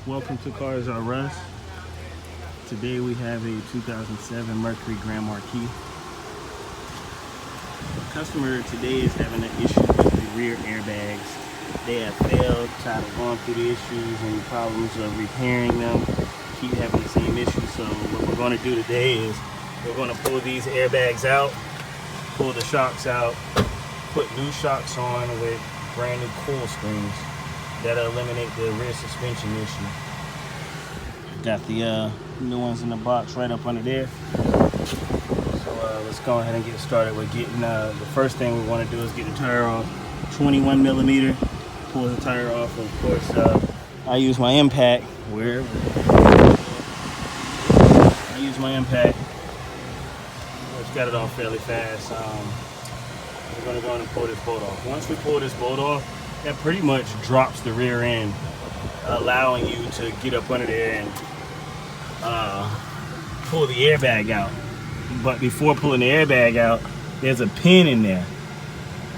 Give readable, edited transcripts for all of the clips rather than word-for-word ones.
Welcome to Cars R Us. Today we have a 2007 Mercury Grand Marquis. The customer today is having an issue with the rear airbags. They have failed, kind of gone through the issues and the problems of repairing them. Keep having the same issue. So what we're going to do today is we're going to pull these airbags out, pull the shocks out, put new shocks on with brand new coil springs. That'll eliminate the rear suspension issue. Got the new ones in the box right up under there. So let's go ahead and get started with getting the first thing we want to do is get the tire off. 21 millimeter. Pull the tire off. Of course, I use my impact. I use my impact. Which got it off fairly fast. We're going to go ahead and pull this bolt off. Once we pull this bolt off, that pretty much drops the rear end, allowing you to get up under there and pull the airbag out. But before pulling the airbag out, there's a pin in there.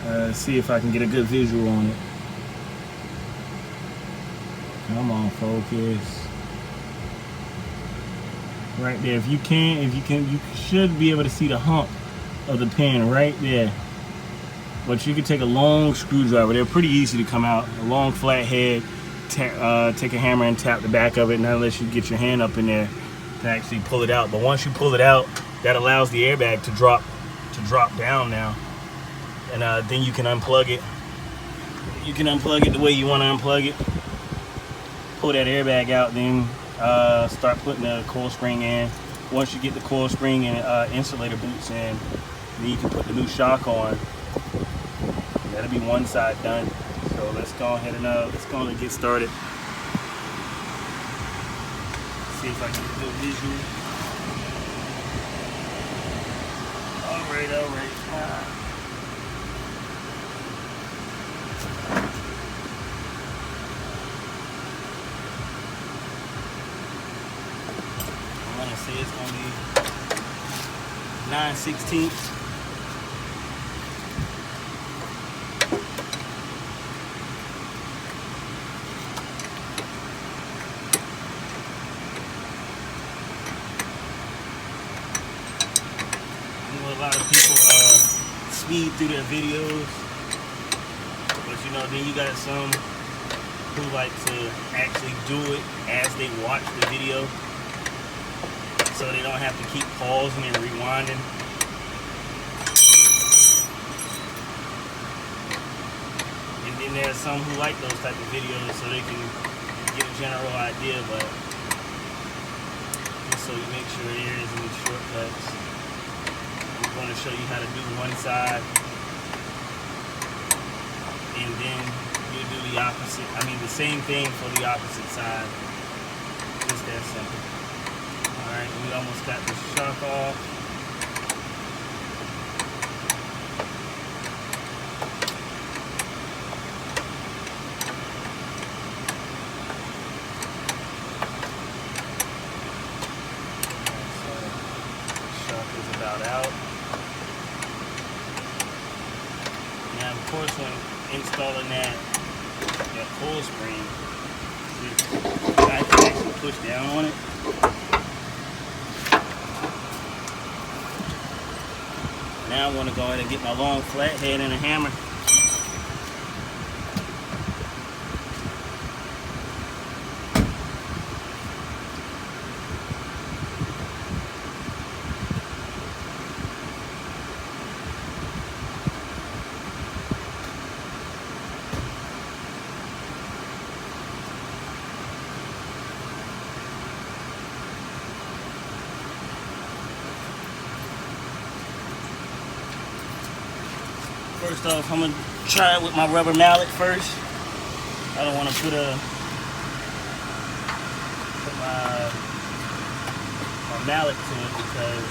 Let's see if I can get a good visual on it. Come on, focus. Right there. If you should be able to see the hump of the pin right there. But you can take a long screwdriver. They're pretty easy to come out. A long flat head. Take a hammer and tap the back of it, not unless you get your hand up in there to actually pull it out. But once you pull it out, that allows the airbag to drop down now. And then you can unplug it. You can unplug it the way you want to unplug it. Pull that airbag out, then start putting the coil spring in. Once you get the coil spring and insulator boots in, then you can put the new shock on. That'll be one side done. So let's go ahead and get started. See if I can get a good visual. All right. I'm gonna say it's gonna be 9/16. A lot of people speed through their videos, but then you got some who like to actually do it as they watch the video, so they don't have to keep pausing and rewinding. And then there's some who like those type of videos so they can get a general idea, but just so you make sure there isn't any shortcuts. I'm going to show you how to do one side, and then you do the opposite. The same thing for the opposite side. Just that simple. Alright, we almost got the shock off. So, shock is about out. Now, of course, when installing that coil spring, I can actually push down on it. Now I want to go ahead and get my long flathead and a hammer. First off, I'm going to try it with my rubber mallet first. I don't want to put my mallet to it because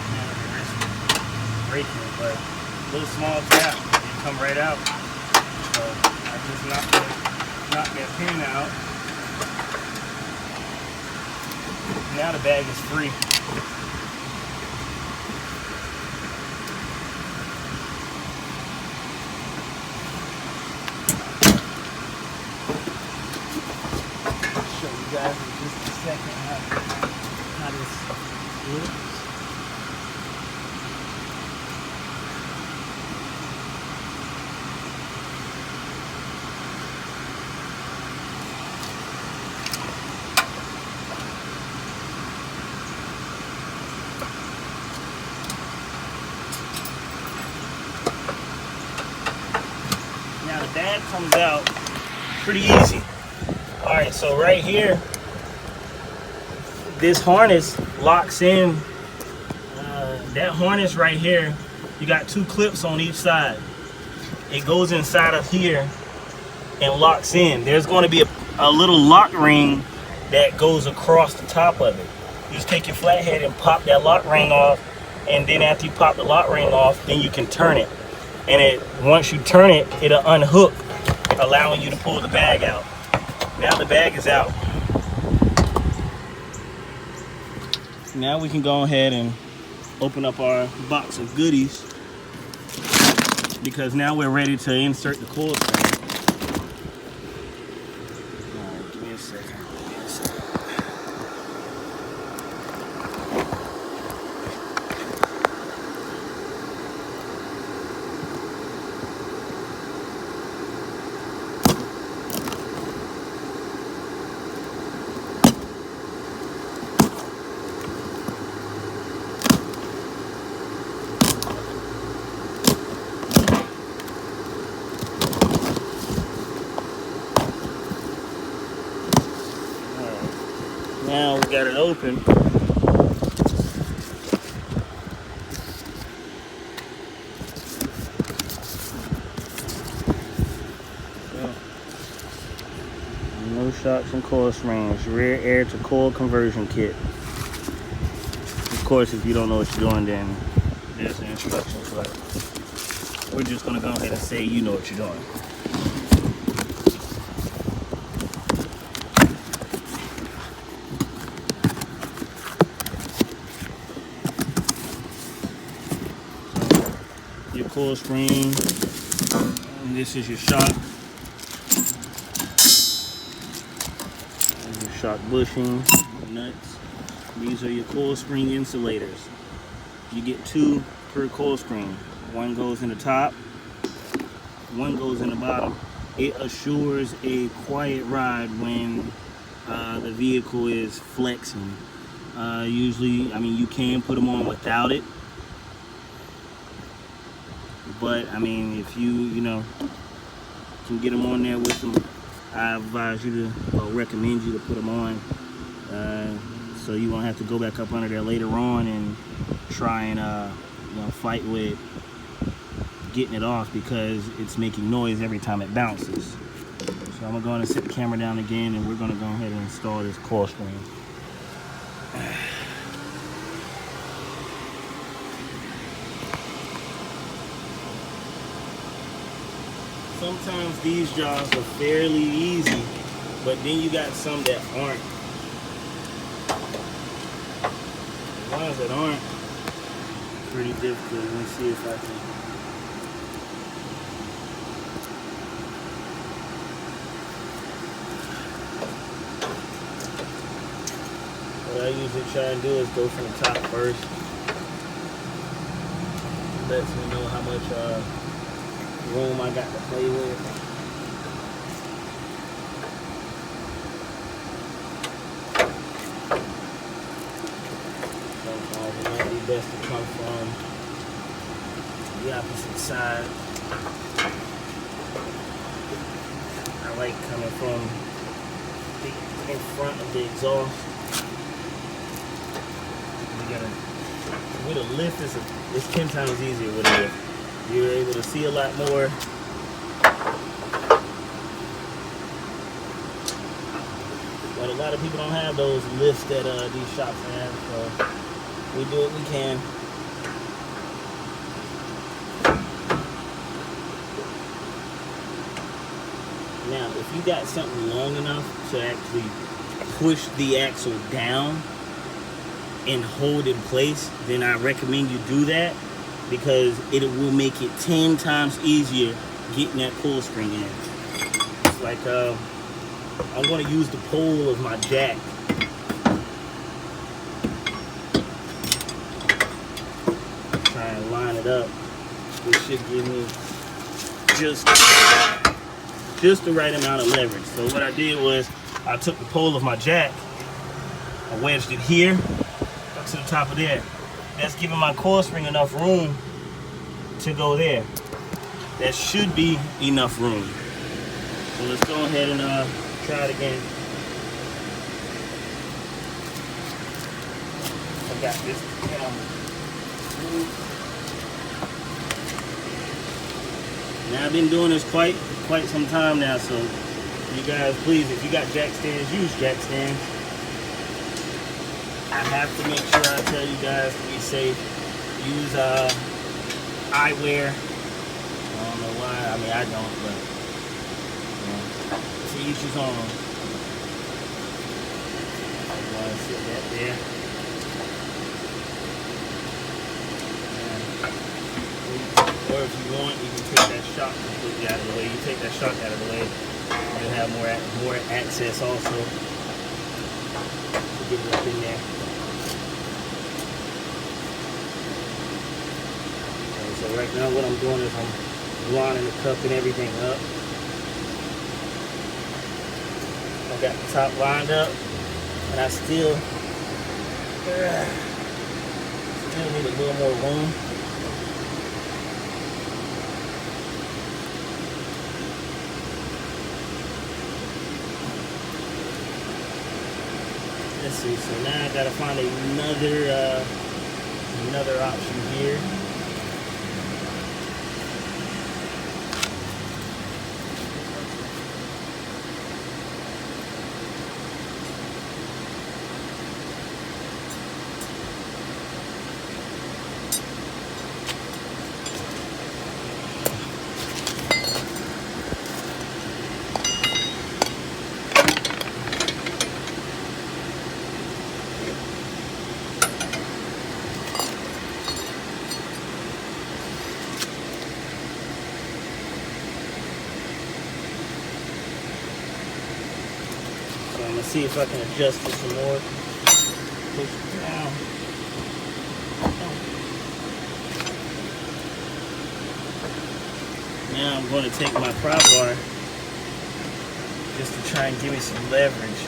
it risks breaking it. But a little small tap, it come right out. So I just knock that pin out. Now the bag is free. guys in just a second how this looks. Now the bag comes out pretty easy. All right, so right here, this harness locks in. That harness right here, you got two clips on each side. It goes inside of here and locks in. There's going to be a little lock ring that goes across the top of it. You just take your flathead and pop that lock ring off, and then after you pop the lock ring off, then you can turn it. And once you turn it, it'll unhook, allowing you to pull the bag out. Now the bag is out. Now we can go ahead and open up our box of goodies, because now we're ready to insert the coil string. All right, give me a second. Now we got it open. So, no shocks and coil springs. Rear air to coil conversion kit. Of course, if you don't know what you're doing, then there's the instructions. But we're just gonna go ahead and say you know what you're doing. Your coil spring, and this is your shock. And your shock bushing, nuts. These are your coil spring insulators. You get 2 per coil spring. One goes in the top, one goes in the bottom. It assures a quiet ride when the vehicle is flexing. Usually, I mean, you can put them on without it. But I mean, if you can get them on there with them, I advise you to, or recommend you to put them on, so you won't have to go back up under there later on and try and fight with getting it off, because it's making noise every time it bounces. So I'm gonna go ahead and set the camera down again, and we're gonna go ahead and install this coil spring. Sometimes these jobs are fairly easy, but then you got some that aren't. The ones that aren't, pretty difficult. Let me see if I can. What I usually try and do is go from the top first. Lets me know how much room I got to play with. Sometimes it might be best to come from the opposite side. I like coming from in front of the exhaust. With a lift, it's 10 times easier with a lift. You're able to see a lot more. But a lot of people don't have those lifts that these shops have, so we do what we can. Now, if you got something long enough to actually push the axle down and hold in place, then I recommend you do that, because it will make it 10 times easier getting that coil spring in. It's like I'm going to use the pole of my jack. Try and line it up. This should give me just the right amount of leverage. So what I did was I took the pole of my jack, I wedged it here up to the top of there. That's giving my coil spring enough room to go there. That should be enough room. So let's go ahead and try it again. I got this camera. Now I've been doing this quite some time now, so you guys, please, if you got jack stands, use jack stands. I have to make sure I tell you guys to be safe. Use eyewear. I don't know why. I mean, I don't, but to each his own. I'm gonna sit that there. Or if you want, you can take that shock completely out of the way. You take that shock out of the way, you'll have more access also to get it up in there. Okay, so right now what I'm doing is I'm lining the cup and everything up. I got the top lined up, and I still need a little more room. Let's see, so now I gotta find another option here. I'm gonna see if I can adjust it some more. Push it down. Now I'm going to take my prop bar just to try and give me some leverage.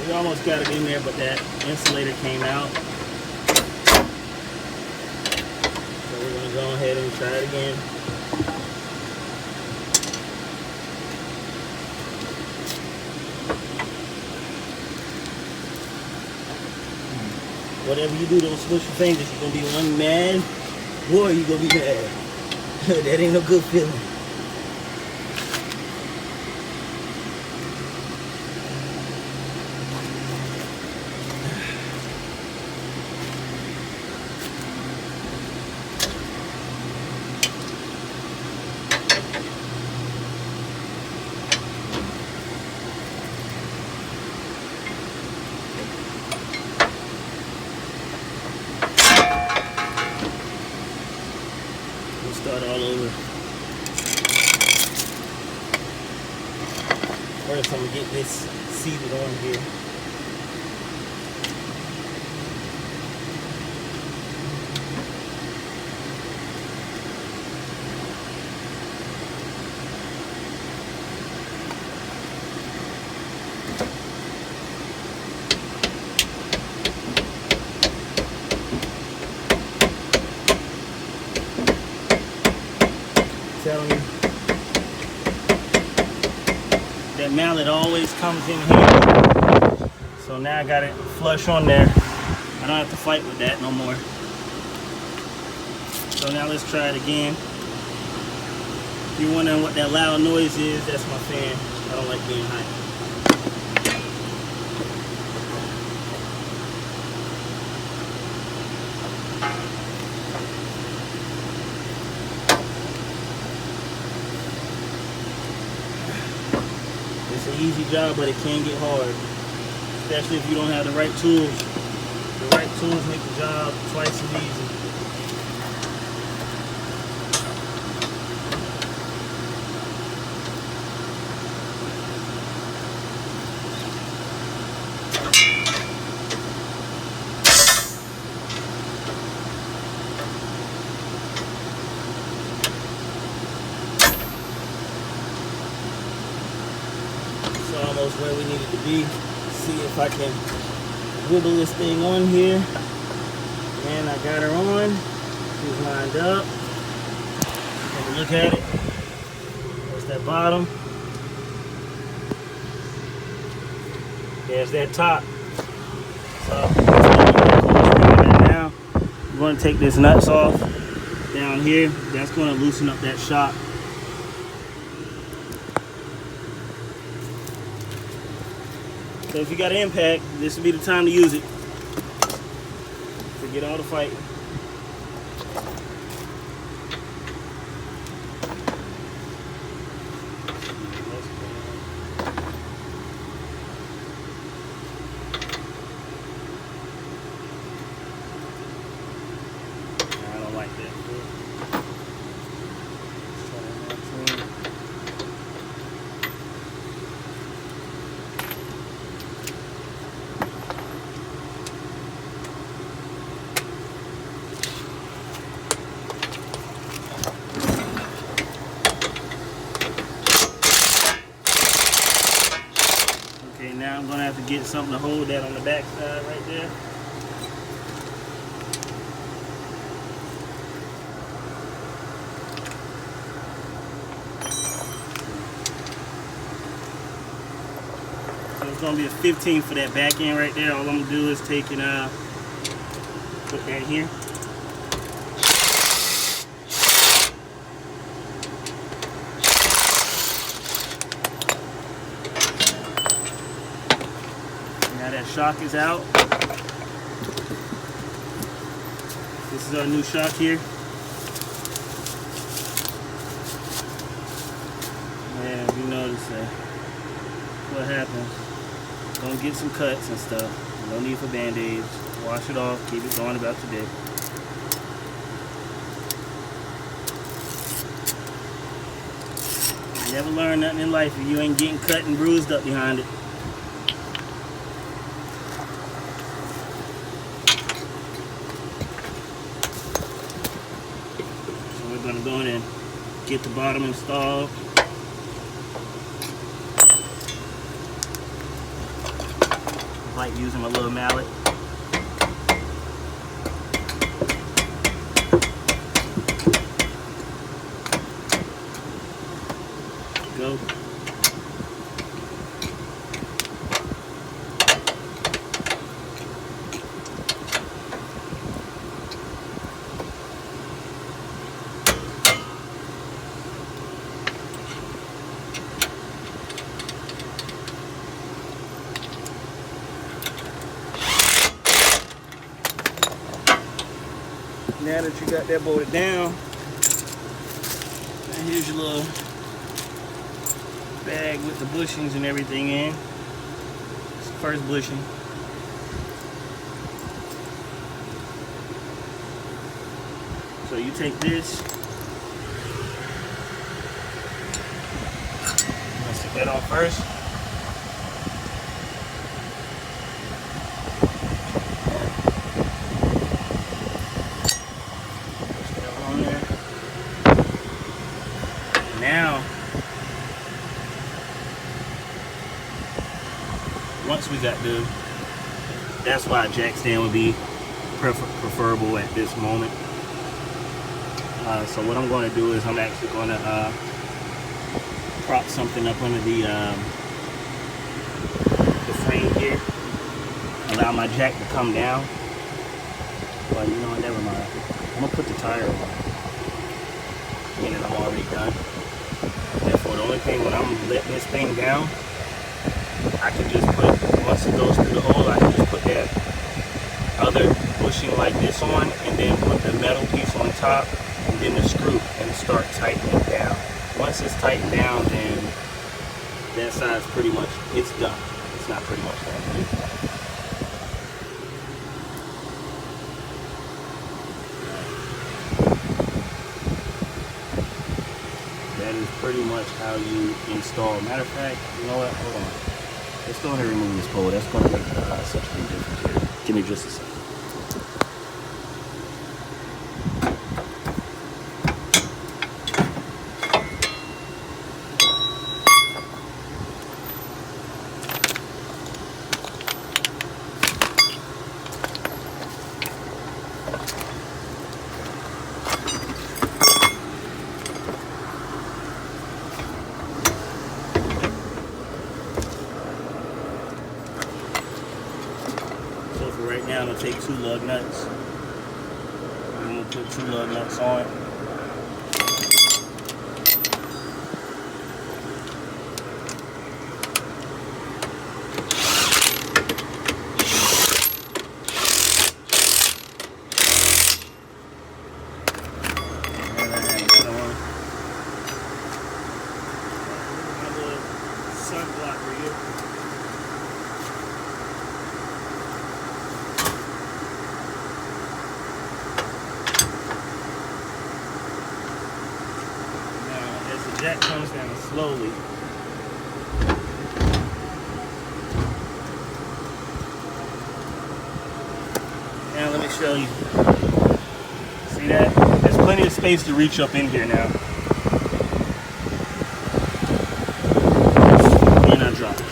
We almost got it in there, but that insulator came out. So we're going to go ahead and try it again. Whatever you do, don't switch your fingers. You're going to be one mad, boy, you're going to be mad. That ain't no good feeling. Start all over. First, I'm gonna get this seated on here. Telling you, that mallet always comes in here. So now I got it flush on there. I don't have to fight with that no more. So now let's try it again. If you're wondering what that loud noise is, that's my fan. I don't like being hot. It's an easy job, but it can get hard, especially if you don't have the right tools. The right tools make the job twice as easy. It's almost where we needed to be. See if I can wiggle this thing on here. And I got her on. She's lined up. Take a look at it. There's that bottom. There's that top. So now I'm going to take this nuts off down here. That's going to loosen up that shock. So if you got an impact, this would be the time to use it. Forget all the fighting. I don't like that. Now I'm gonna have to get something to hold that on the back side right there. So it's gonna be a 15 for that back end right there. All I'm gonna do is take and put that here. Now that shock is out. This is our new shock here. And you notice what happens. Don't get some cuts and stuff. No need for band-aids. Wash it off. Keep it going about today. You never learn nothing in life if you ain't getting cut and bruised up behind it. We're going to go in and get the bottom installed. I like using my little mallet. Go. Now that you got that bolted down, and here's your little bag with the bushings and everything in. It's the first bushing. So you take this, let's stick that on first. Now, once we got the, that's why a jack stand would be preferable at this moment. So what I'm going to do is I'm actually going to prop something up under the frame here, allow my jack to come down. But you know what, never mind. I'm going to put the tire on, and I'm already done. Therefore, the only thing when I'm letting this thing down, I can just put, once it goes through the hole, I can just put that other bushing like this on, and then put the metal piece on top, and then the screw, and start tightening it down. Once it's tightened down, then that side's pretty much, it's done. It's not pretty much done, but it's done. That is pretty much how you install. Matter of fact, you know what? Hold on. Let's go ahead and remove this pole. That's going to make such a big difference here. Give me just a second. Right now, I'm going to take 2 lug nuts. I'm going to put 2 lug nuts on. And I have another one. My little sun blocker here. Jack comes down slowly. Now let me show you. See that? There's plenty of space to reach up in here now. And I drop it.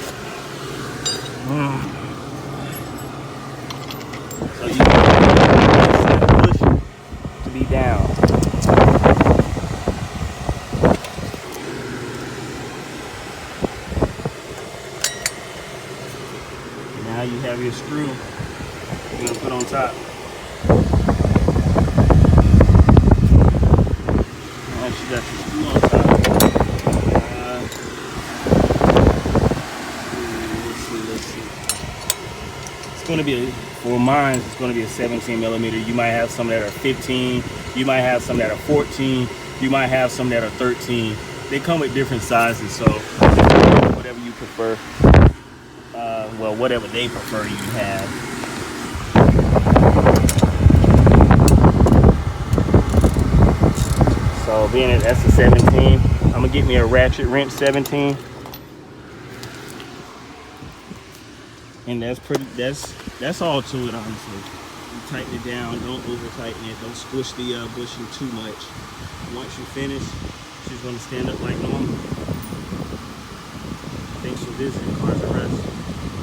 So you can push to be down. Now you have your screw you're going to put on top. Once you got your screw on top, let's see. It's going to be, for mine, it's going to be a 17 millimeter. You might have some that are 15. You might have some that are 14. You might have some that are 13. They come with different sizes, so whatever you prefer. Well, whatever they prefer you have. So being that that's a 17, I'm gonna get me a ratchet wrench 17. And that's all to it, honestly. You tighten it down, don't over tighten it, don't squish the bushing too much. Once you finish, she's gonna stand up like normal. Thanks for visiting Cars and Rest.